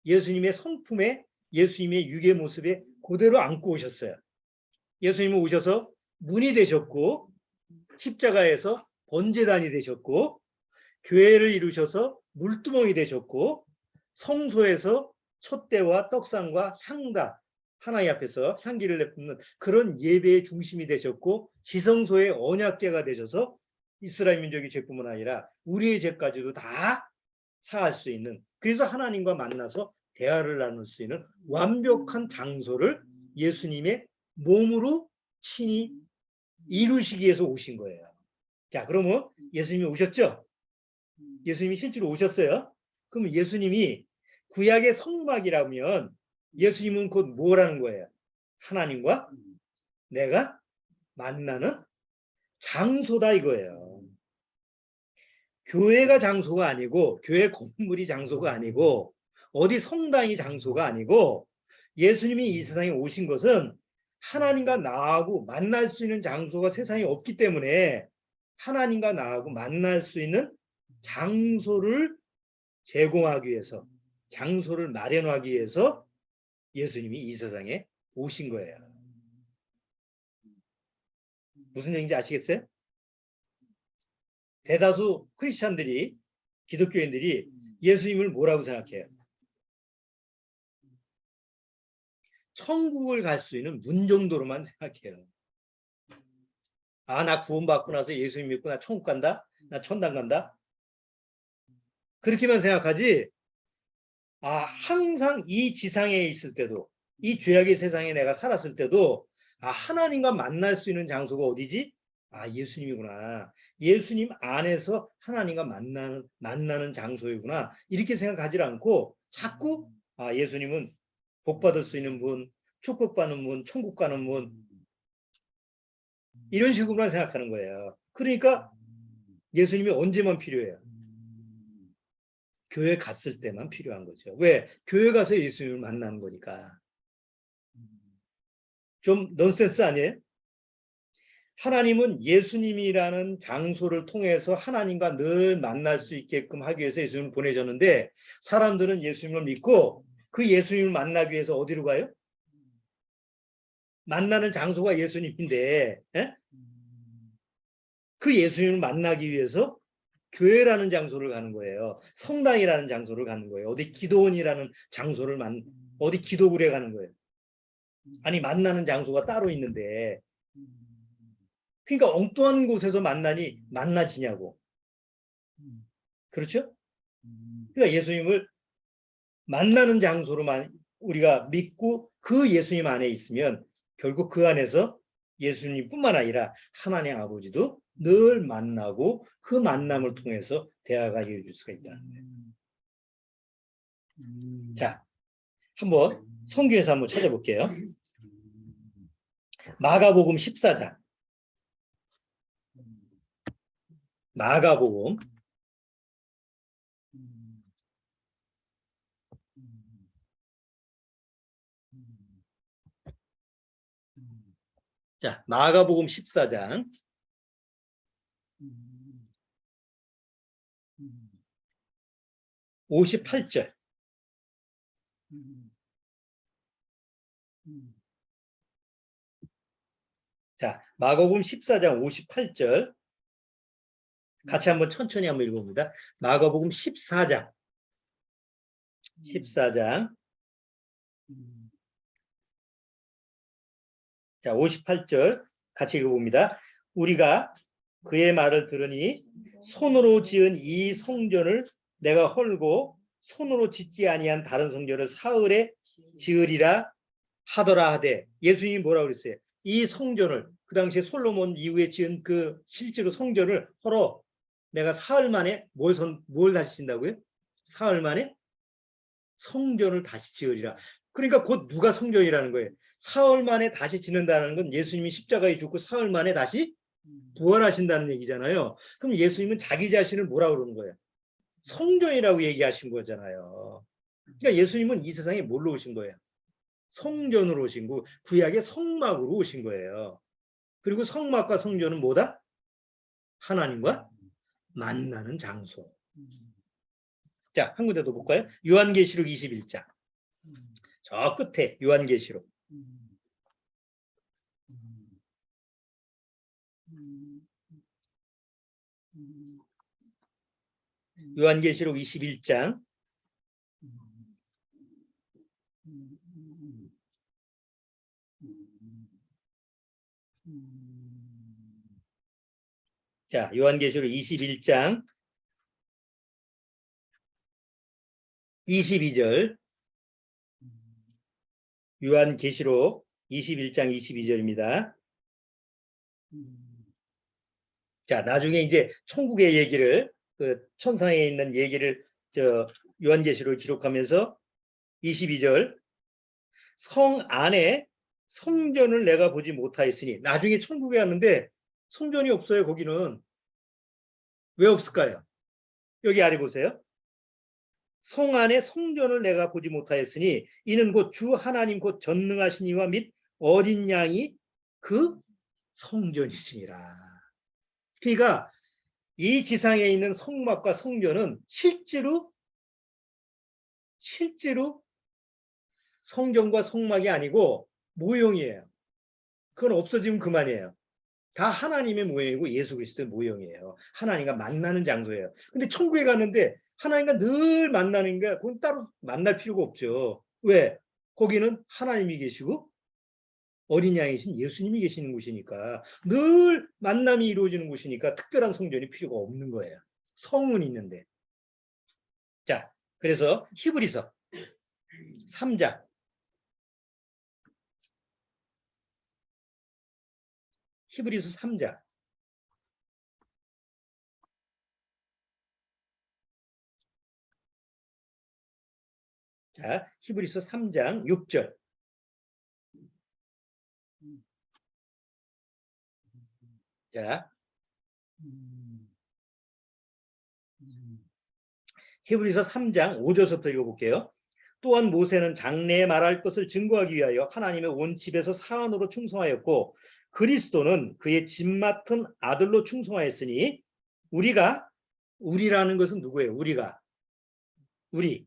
예수님의 성품에 예수님의 육의 모습에 그대로 안고 오셨어요. 예수님은 오셔서 문이 되셨고 십자가에서 번제단이 되셨고 교회를 이루셔서 물두멍이 되셨고 성소에서 촛대와 떡상과 향다 하나님 앞에서 향기를 내뿜는 그런 예배의 중심이 되셨고 지성소의 언약궤가 되셔서 이스라엘 민족의 죄뿐만 아니라 우리의 죄까지도 다 사할 수 있는 그래서 하나님과 만나서 대화를 나눌 수 있는 완벽한 장소를 예수님의 몸으로 친히 이루시기 위해서 오신 거예요. 자, 그러면 예수님이 오셨죠? 예수님이 실제로 오셨어요. 그럼 예수님이 구약의 성막이라면 예수님은 곧 뭐라는 거예요? 하나님과 내가 만나는 장소다 이거예요. 교회가 장소가 아니고 교회 건물이 장소가 아니고 어디 성당이 장소가 아니고 예수님이 이 세상에 오신 것은 하나님과 나하고 만날 수 있는 장소가 세상에 없기 때문에 하나님과 나하고 만날 수 있는 장소를 제공하기 위해서 장소를 마련하기 위해서 예수님이 이 세상에 오신 거예요. 무슨 얘기인지 아시겠어요? 대다수 크리스찬들이 기독교인들이 예수님을 뭐라고 생각해요? 천국을 갈 수 있는 문 정도로만 생각해요. 아, 나 구원받고 나서 예수님 믿고 나 천국 간다? 나 천당 간다? 그렇게만 생각하지 항상 이 지상에 있을 때도 이 죄악의 세상에 내가 살았을 때도 하나님과 만날 수 있는 장소가 어디지? 예수님이구나. 예수님 안에서 하나님과 만나는 장소이구나. 이렇게 생각하지 않고 자꾸 예수님은 복 받을 수 있는 분, 축복받는 분, 천국 가는 분 이런 식으로만 생각하는 거예요. 그러니까 예수님이 언제만 필요해요? 교회 갔을 때만 필요한 거죠. 왜? 교회 가서 예수님을 만나는 거니까. 좀 넌센스 아니에요? 하나님은 예수님이라는 장소를 통해서 하나님과 늘 만날 수 있게끔 하기 위해서 예수님을 보내셨는데 사람들은 예수님을 믿고 그 예수님을 만나기 위해서 어디로 가요? 만나는 장소가 예수님인데 그 예수님을 만나기 위해서 교회라는 장소를 가는 거예요. 성당이라는 장소를 가는 거예요. 어디 기도원이라는 장소를 어디 기도굴에 가는 거예요. 아니 만나는 장소가 따로 있는데 그러니까 엉뚱한 곳에서 만나니 만나지냐고. 그렇죠? 그러니까 예수님을 만나는 장소로만 우리가 믿고 그 예수님 안에 있으면 결국 그 안에서 예수님뿐만 아니라 하나님 아버지도 늘 만나고 그 만남을 통해서 대화가 이루어질 수가 있다는 거예요. 자, 한번 성경에서 한번 찾아볼게요. 마가복음 14장. 마가복음 14장 58절. 자, 마가복음 14장 58절. 같이 한번 천천히 한번 읽어봅니다. 마가복음 14장. 14장. 자, 58절 같이 읽어봅니다. 우리가 그의 말을 들으니 손으로 지은 이 성전을 내가 헐고 손으로 짓지 아니한 다른 성전을 사흘에 지으리라 하더라 하되, 예수님이 뭐라고 그랬어요? 이 성전을, 그 당시에 솔로몬 이후에 지은 그 실제로 성전을 헐어 내가 사흘 만에 뭘 다시 짓는다고요? 사흘 만에 성전을 다시 지으리라. 그러니까 곧 누가 성전이라는 거예요? 사흘 만에 다시 짓는다는 건 예수님이 십자가에 죽고 사흘 만에 다시 부활하신다는 얘기잖아요. 그럼 예수님은 자기 자신을 뭐라고 그러는 거예요? 성전이라고 얘기하신 거잖아요. 그러니까 예수님은 이 세상에 뭘로 오신 거예요? 성전으로 오신 거, 구약의 성막으로 오신 거예요. 그리고 성막과 성전은 뭐다? 하나님과 만나는 장소. 자, 한 군데 더 볼까요? 요한계시록 21장. 저 끝에 요한계시록. 요한계시록 21장. 자, 요한계시록 21장 22절. 요한계시록 21장 22절입니다. 자, 나중에 이제 천국의 얘기를, 그 천상에 있는 얘기를 요한계시록 기록하면서 22절, 성 안에 성전을 내가 보지 못하였으니, 나중에 천국에 왔는데 성전이 없어요. 거기는 왜 없을까요? 여기 아래 보세요. 성 안에 성전을 내가 보지 못하였으니 이는 곧 주 하나님 곧 전능하신 이와 및 어린 양이 그 성전이시니라. 그러니까 이 지상에 있는 성막과 성전은 실제로 성전과 성막이 아니고 모형이에요. 그건 없어지면 그만이에요. 다 하나님의 모형이고 예수 그리스도의 모형이에요. 하나님과 만나는 장소예요. 근데 천국에 갔는데 하나님과 늘 만나는 게, 그건 따로 만날 필요가 없죠. 왜? 거기는 하나님이 계시고 어린 양이신 예수님이 계시는 곳이니까, 늘 만남이 이루어지는 곳이니까 특별한 성전이 필요가 없는 거예요. 성은 있는데. 자, 그래서 히브리서 3장. 히브리서 3장. 자, 히브리서 3장 6절. 자, 히브리서 3장 5절부터 읽어볼게요. 또한 모세는 장래에 말할 것을 증거하기 위하여 하나님의 온 집에서 사원으로 충성하였고 그리스도는 그의 집 맡은 아들로 충성하였으니 우리라는 것은 누구예요? 우리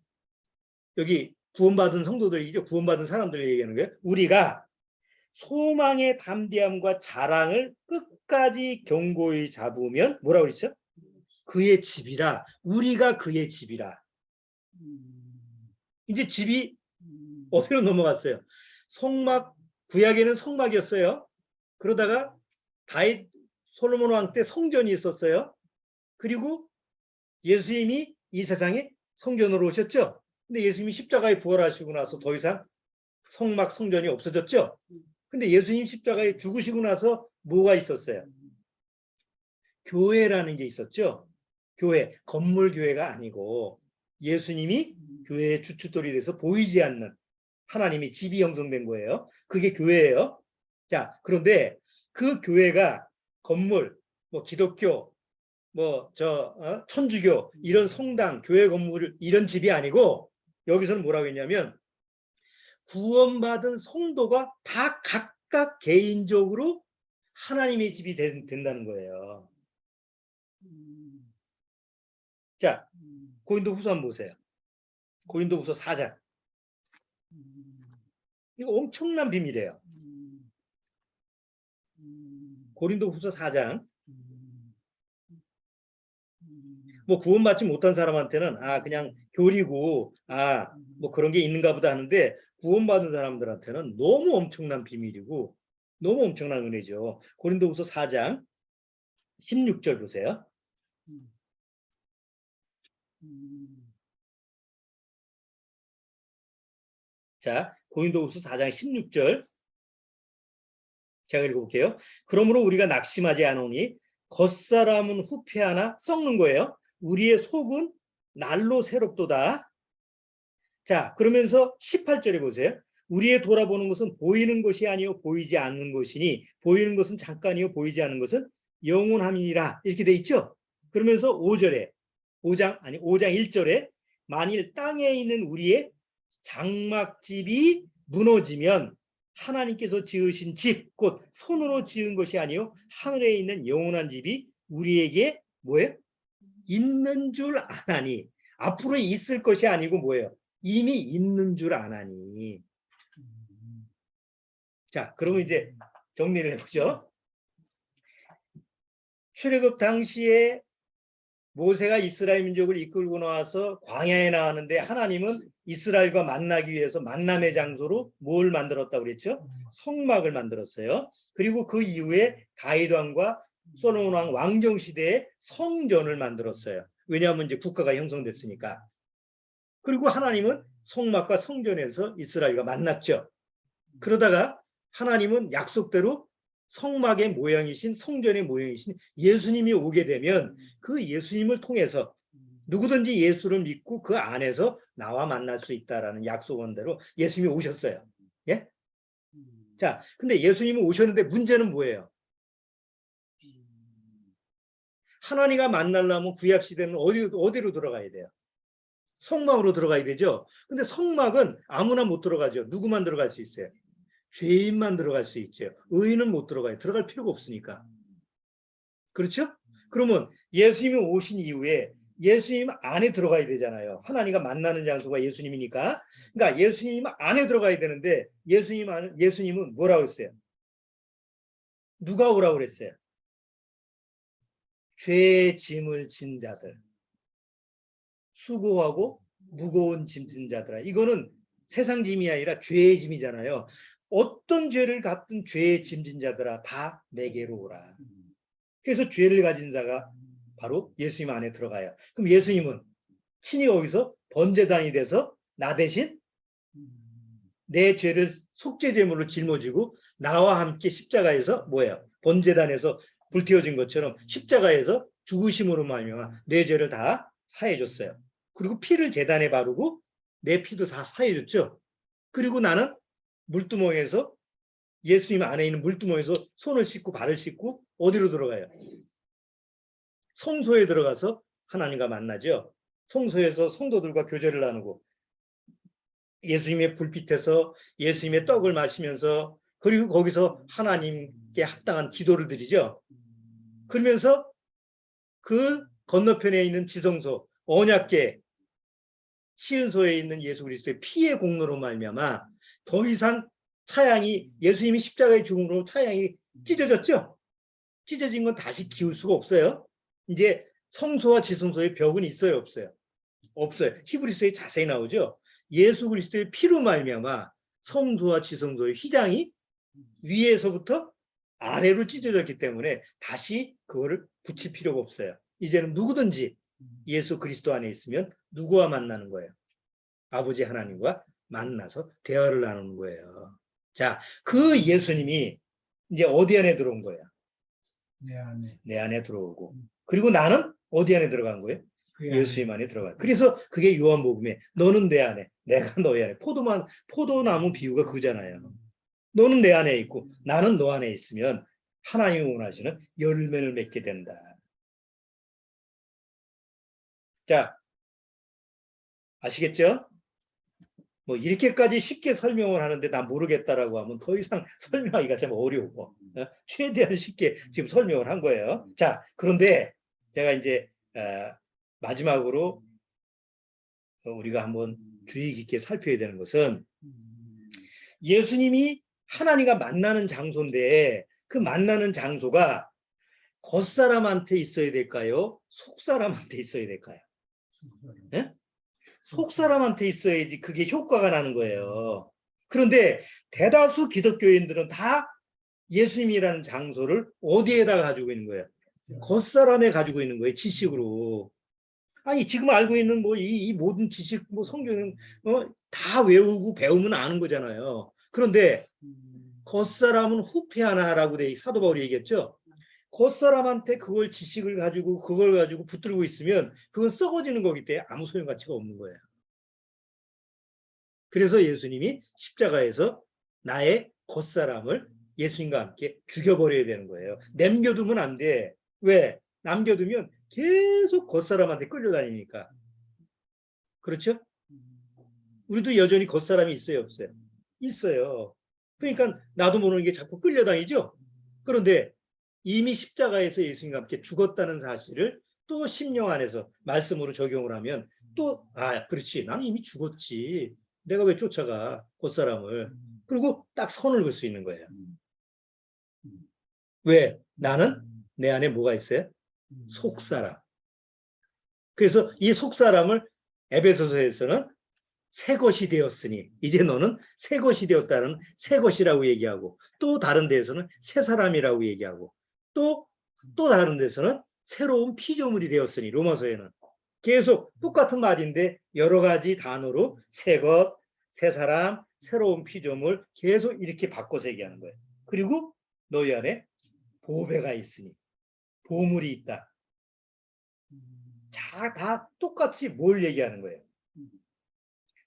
여기 구원받은 성도들이죠. 구원받은 사람들을 얘기하는 거예요. 우리가 소망의 담대함과 자랑을 끝까지 견고히 잡으면 뭐라고 그랬죠? 그의 집이라. 우리가 그의 집이라. 이제 집이 어디로 넘어갔어요? 성막, 구약에는 성막이었어요. 그러다가 다윗 솔로몬 왕 때 성전이 있었어요. 그리고 예수님이 이 세상에 성전으로 오셨죠. 근데 예수님이 십자가에 부활하시고 나서 더 이상 성막, 성전이 없어졌죠. 근데 예수님 십자가에 죽으시고 나서 뭐가 있었어요? 교회라는 게 있었죠. 교회, 건물 교회가 아니고 예수님이 교회의 주춧돌이 돼서 보이지 않는 하나님의 집이 형성된 거예요. 그게 교회예요. 자, 그런데 그 교회가 건물, 뭐 기독교, 뭐 천주교 이런 성당, 교회 건물 이런 집이 아니고 여기서는 뭐라고 했냐면 구원받은 성도가 다 각각 개인적으로 하나님의 집이 된다는 거예요. 자, 고린도후서 한번 보세요. 고린도후서 4장. 이거 엄청난 비밀이에요. 고린도후서 4장. 뭐 구원받지 못한 사람한테는 그냥 교리고 뭐 그런 게 있는가 보다 하는데 구원받은 사람들한테는 너무 엄청난 비밀이고 너무 엄청난 은혜죠. 고린도후서 4장 16절 보세요. 자, 고린도후서 4장 16절 제가 읽어볼게요. 그러므로 우리가 낙심하지 않으니 겉사람은 후패하나 썩는 거예요. 우리의 속은 날로 새롭도다. 자, 그러면서 18절에 보세요. 우리의 돌아보는 것은 보이는 것이 아니요 보이지 않는 것이니 보이는 것은 잠깐이요 보이지 않는 것은 영원함이니라. 이렇게 돼 있죠. 그러면서 5장 1절에 만일 땅에 있는 우리의 장막집이 무너지면 하나님께서 지으신 집, 곧 손으로 지은 것이 아니요 하늘에 있는 영원한 집이 우리에게 뭐예요? 있는 줄 아나니. 앞으로 있을 것이 아니고 뭐예요? 이미 있는 줄 아나니. 자, 그러면 이제 정리를 해보죠. 출애굽 당시에 모세가 이스라엘 민족을 이끌고 나와서 광야에 나왔는데 하나님은 이스라엘과 만나기 위해서 만남의 장소로 뭘 만들었다고 그랬죠? 성막을 만들었어요. 그리고 그 이후에 다윗 왕과 솔로몬 왕 왕정 시대에 성전을 만들었어요. 왜냐하면 이제 국가가 형성됐으니까. 그리고 하나님은 성막과 성전에서 이스라엘과 만났죠. 그러다가 하나님은 약속대로 성막의 모양이신 성전의 모양이신 예수님이 오게 되면 그 예수님을 통해서 누구든지 예수를 믿고 그 안에서 나와 만날 수 있다라는 약속원대로 예수님이 오셨어요. 예? 자, 근데 예수님이 오셨는데 문제는 뭐예요? 하나님과 만나려면 구약 시대는 어디로 들어가야 돼요? 성막으로 들어가야 되죠. 근데 성막은 아무나 못 들어가죠. 누구만 들어갈 수 있어요? 죄인만 들어갈 수 있죠. 의인은 못 들어가요. 들어갈 필요가 없으니까. 그렇죠? 그러면 예수님이 오신 이후에 예수님 안에 들어가야 되잖아요. 하나님과 만나는 장소가 예수님이니까. 그러니까 예수님 안에 들어가야 되는데 예수님은 뭐라고 했어요? 누가 오라고 그랬어요? 죄의 짐을 진 자들. 수고하고 무거운 짐진 자들아. 이거는 세상 짐이 아니라 죄의 짐이잖아요. 어떤 죄를 갖든 죄의 짐진 자들아 다 내게로 오라. 그래서 죄를 가진 자가 바로 예수님 안에 들어가요. 그럼 예수님은 친히 거기서 번제단이 돼서 나 대신 내 죄를 속죄제물로 짊어지고 나와 함께 십자가에서 뭐예요? 번제단에서 불태워진 것처럼 십자가에서 죽으심으로 말미암아 내 죄를 다 사해줬어요. 그리고 피를 제단에 바르고 내 피도 다 사해줬죠. 그리고 나는 물두멍에서 예수님 안에 있는 물두멍에서 손을 씻고 발을 씻고 어디로 들어가요? 성소에 들어가서 하나님과 만나죠. 성소에서 성도들과 교제를 나누고 예수님의 불빛에서 예수님의 떡을 마시면서 그리고 거기서 하나님께 합당한 기도를 드리죠. 그러면서 그 건너편에 있는 지성소 언약궤 시은소에 있는 예수 그리스도의 피의 공로로 말미암아 더 이상 차양이 예수님이 십자가의 죽음으로 차양이 찢어졌죠. 찢어진 건 다시 기울 수가 없어요. 이제 성소와 지성소의 벽은 있어요, 없어요? 없어요. 히브리서에 자세히 나오죠. 예수 그리스도의 피로 말미암아 성소와 지성소의 휘장이 위에서부터 아래로 찢어졌기 때문에 다시 그거를 붙일 필요가 없어요. 이제는 누구든지 예수 그리스도 안에 있으면 누구와 만나는 거예요? 아버지 하나님과 만나서 대화를 나누는 거예요. 자, 그 예수님이 이제 어디 안에 들어온 거예요? 내 안에 들어오고. 그리고 나는 어디 안에 들어간 거예요? 예수님 안에 들어가요. 그래서 그게 요한복음에 너는 내 안에, 내가 너희 안에. 포도나무 비유가 그거잖아요. 너는 내 안에 있고 나는 너 안에 있으면 하나님이 원하시는 열매를 맺게 된다. 자, 아시겠죠? 뭐 이렇게까지 쉽게 설명을 하는데 나 모르겠다라고 하면 더 이상 설명하기가 참 어려워. 최대한 쉽게 지금 설명을 한 거예요. 자, 그런데 제가 이제 마지막으로 우리가 한번 주의 깊게 살펴야 되는 것은 예수님이 하나님과 만나는 장소인데 그 만나는 장소가 겉사람한테 있어야 될까요? 속사람한테 있어야 될까요? 네? 속사람한테 있어야지 그게 효과가 나는 거예요. 그런데 대다수 기독교인들은 다 예수님이라는 장소를 어디에다 가지고 있는 거예요? 겉사람에 가지고 있는 거예요. 지식으로. 아니 지금 알고 있는 뭐 이 모든 지식 뭐 성경은 다 외우고 배우면 아는 거잖아요. 그런데 겉사람은 후패하나라고 사도 바울이 얘기했죠. 겉사람한테 그걸 지식을 가지고 그걸 가지고 붙들고 있으면 그건 썩어지는 거기 때문에 아무 소용가치가 없는 거예요. 그래서 예수님이 십자가에서 나의 겉사람을 예수님과 함께 죽여버려야 되는 거예요. 남겨두면 안 돼. 왜? 남겨두면 계속 겉사람한테 끌려다니니까. 그렇죠? 우리도 여전히 겉사람이 있어요, 없어요? 있어요. 그러니까 나도 모르는 게 자꾸 끌려다니죠? 그런데 이미 십자가에서 예수님과 함께 죽었다는 사실을 또 심령 안에서 말씀으로 적용을 하면 또, 그렇지. 나는 이미 죽었지. 내가 왜 쫓아가, 겉사람을. 그리고 딱 선을 그을 수 있는 거예요. 왜? 나는 내 안에 뭐가 있어요? 속사람. 그래서 이 속사람을 에베소서에서는 새 것이 되었으니 이제 너는 새 것이 되었다는 새 것이라고 얘기하고 또 다른 데에서는 새 사람이라고 얘기하고 또 다른 데서는 새로운 피조물이 되었으니 로마서에는 계속 똑같은 말인데 여러 가지 단어로 새 것, 새 사람, 새로운 피조물 계속 이렇게 바꿔서 얘기하는 거예요. 그리고 너희 안에 보배가 있으니 보물이 있다. 자, 다 똑같이 뭘 얘기하는 거예요?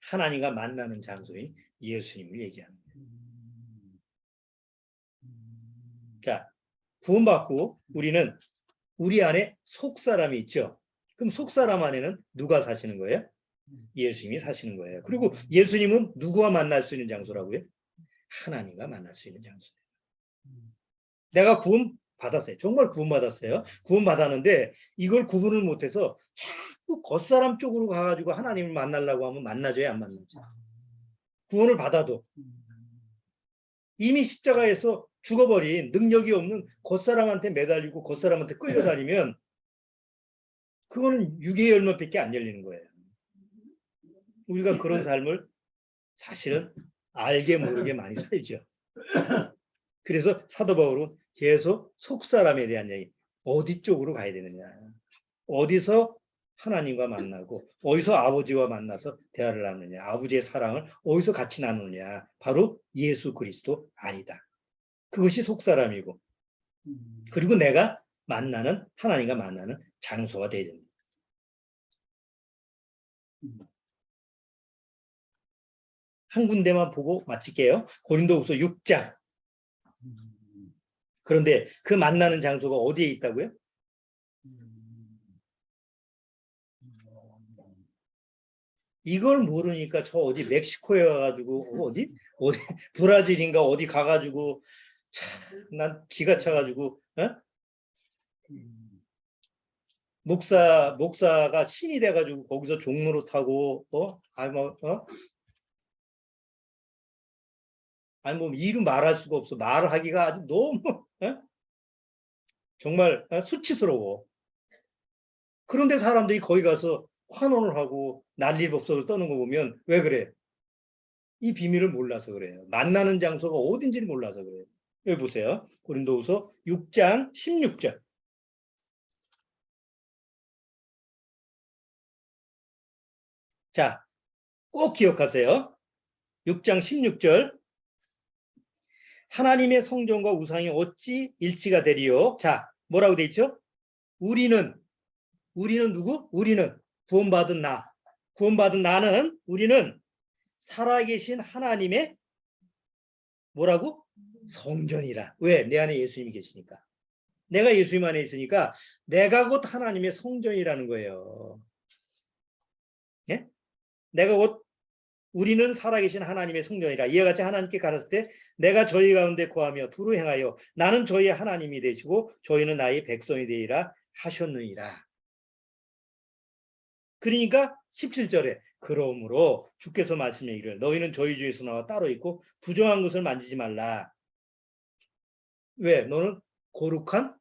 하나님과 만나는 장소인 예수님을 얘기하는 거예요. 자, 구원받고 우리는 우리 안에 속사람이 있죠. 그럼 속사람 안에는 누가 사시는 거예요? 예수님이 사시는 거예요. 그리고 예수님은 누구와 만날 수 있는 장소라고요? 하나님과 만날 수 있는 장소예요. 내가 구원 받았어요. 정말 구원 받았어요. 구원 받았는데 이걸 구분을 못해서 자꾸 겉사람 쪽으로 가가지고 하나님을 만나려고 하면 만나줘야 안 만나죠. 구원을 받아도 이미 십자가에서 죽어버린 능력이 없는 겉사람한테 매달리고 겉사람한테 끌려다니면 그거는 육의 열매밖에 안 열리는 거예요. 우리가 그런 삶을 사실은 알게 모르게 많이 살죠. 그래서 사도 바울은 계속 속사람에 대한 얘기, 어디 쪽으로 가야 되느냐, 어디서 하나님과 만나고 어디서 아버지와 만나서 대화를 나누느냐, 아버지의 사랑을 어디서 같이 나누느냐, 바로 예수 그리스도 안이다. 그것이 속사람이고 그리고 내가 만나는 하나님과 만나는 장소가 되어야 됩니다. 한 군데만 보고 마칠게요. 고린도후서 6장. 그런데 그 만나는 장소가 어디에 있다고요? 이걸 모르니까 저 어디 멕시코에 가가지고 어디 브라질인가 어디 가가지고 난 기가 차가지고 목사가 신이 돼가지고 거기서 종로로 타고 아니 뭐 이루 말할 수가 없어. 말하기가 아주 너무 정말 수치스러워. 그런데 사람들이 거기 가서 환원을 하고 난리법석을 떠는 거 보면 왜 그래? 이 비밀을 몰라서 그래요. 만나는 장소가 어딘지를 몰라서 그래요. 여기 보세요. 고린도후서 6장 16절. 자, 꼭 기억하세요. 6장 16절. 하나님의 성전과 우상이 어찌 일치가 되리요? 자, 뭐라고 돼 있죠? 우리는 누구? 우리는 구원받은 나. 구원받은 나는 우리는 살아계신 하나님의 뭐라고? 성전이라. 왜? 내 안에 예수님이 계시니까. 내가 예수님 안에 있으니까 내가 곧 하나님의 성전이라는 거예요. 예? 내가 곧 우리는 살아계신 하나님의 성전이라. 이와 같이 하나님께 가르칠 때 내가 저희 가운데 거하며 두루 행하여 나는 저희의 하나님이 되시고 저희는 나의 백성이 되리라 하셨느니라. 그러니까 17절에 그러므로 주께서 말씀하기를 너희는 저희 중에서 나와 따로 있고 부정한 것을 만지지 말라. 왜? 너는 거룩한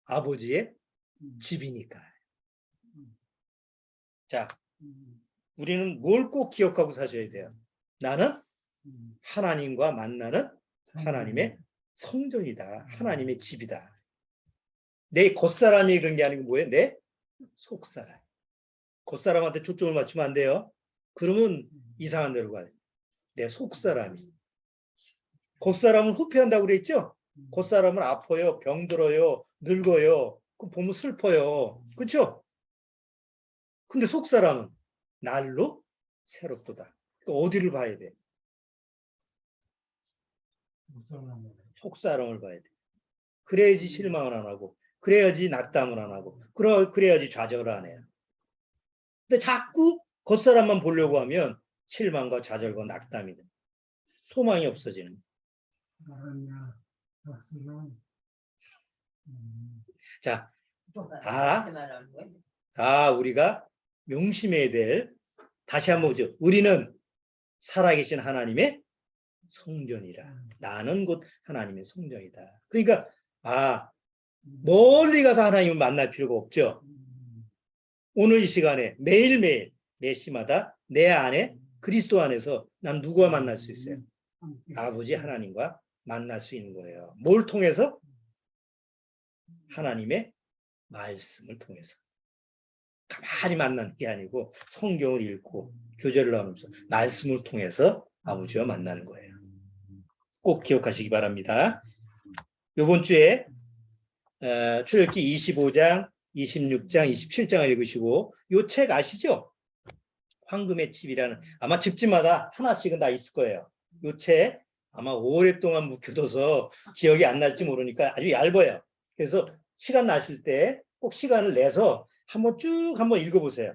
아버지의 집이니까. 자, 우리는 뭘 꼭 기억하고 사셔야 돼요? 나는 하나님과 만나는 하나님의 성전이다. 하나님의 집이다. 내 겉사람이 그런 게 아니고 뭐예요? 내 속사람. 겉사람한테 초점을 맞추면 안 돼요. 그러면 이상한 데로 가요. 내 속사람이. 겉사람은 후패한다고 그랬죠? 겉사람은 아파요, 병들어요, 늙어요. 그 보면 슬퍼요. 그렇죠? 근데 속사람은 날로 새롭도다. 어디를 봐야 돼? 속사람을 봐야 돼. 그래야지 실망을 안 하고, 그래야지 낙담을 안 하고, 그래야지 좌절을 안 해요. 근데 자꾸 겉사람만 보려고 하면 실망과 좌절과 낙담이 돼. 소망이 없어지는. 자, 다 우리가 명심해야 될, 다시 한번 보죠. 우리는 살아계신 하나님의 성전이라. 나는 곧 하나님의 성전이다. 그러니까 멀리 가서 하나님을 만날 필요가 없죠. 오늘 이 시간에 매일매일 매 시마다 내 안에 그리스도 안에서 난 누구와 만날 수 있어요? 아버지 하나님과 만날 수 있는 거예요. 뭘 통해서? 하나님의 말씀을 통해서. 가만히 만나는 게 아니고 성경을 읽고 교제를 하면서 말씀을 통해서 아버지와 만나는 거예요. 꼭 기억하시기 바랍니다. 이번 주에 출애굽기 25장, 26장, 27장을 읽으시고 이 책 아시죠? 황금의 집이라는, 아마 집집마다 하나씩은 다 있을 거예요. 이 책 아마 오랫동안 묵혀둬서 기억이 안 날지 모르니까 아주 얇아요. 그래서 시간 나실 때 꼭 시간을 내서 한번 쭉 한번 읽어보세요.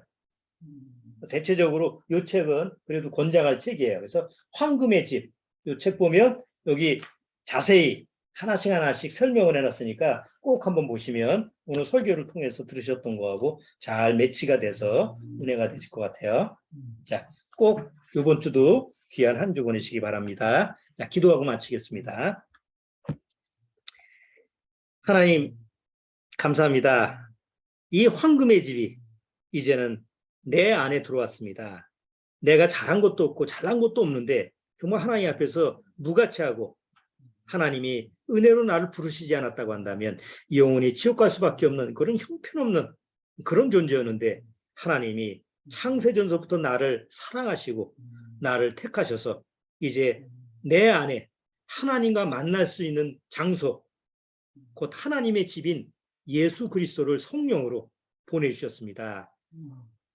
대체적으로 이 책은 그래도 권장할 책이에요. 그래서 황금의 집, 이 책 보면 여기 자세히 하나씩 하나씩 설명을 해놨으니까 꼭 한번 보시면 오늘 설교를 통해서 들으셨던 거하고 잘 매치가 돼서 은혜가 되실 것 같아요. 자, 꼭 이번 주도 귀한 한 주 보내시기 바랍니다. 자, 기도하고 마치겠습니다. 하나님 감사합니다. 이 황금의 집이 이제는 내 안에 들어왔습니다. 내가 잘한 것도 없고 잘난 것도 없는데 정말 하나님 앞에서 무가치하고 하나님이 은혜로 나를 부르시지 않았다고 한다면 영원히 지옥 갈 수밖에 없는 그런 형편없는 그런 존재였는데 하나님이 창세전서부터 나를 사랑하시고 나를 택하셔서 이제 내 안에 하나님과 만날 수 있는 장소, 곧 하나님의 집인 예수 그리스도를 성령으로 보내주셨습니다.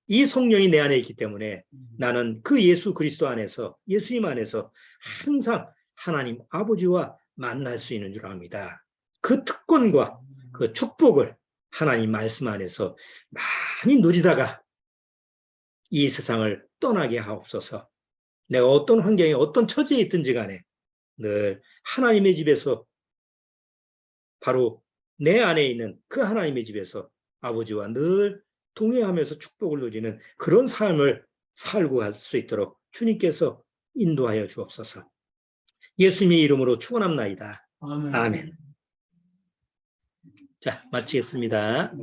이 성령이 내 안에 있기 때문에 나는 그 예수 그리스도 안에서, 예수님 안에서 항상 하나님 아버지와 만날 수 있는 줄 압니다. 그 특권과 그 축복을 하나님 말씀 안에서 많이 누리다가 이 세상을 떠나게 하옵소서. 내가 어떤 환경에 어떤 처지에 있든지 간에 늘 하나님의 집에서, 바로 내 안에 있는 그 하나님의 집에서 아버지와 늘 동행하면서 축복을 누리는 그런 삶을 살고 갈 수 있도록 주님께서 인도하여 주옵소서. 예수님의 이름으로 축원합나이다. 아멘. 자, 마치겠습니다.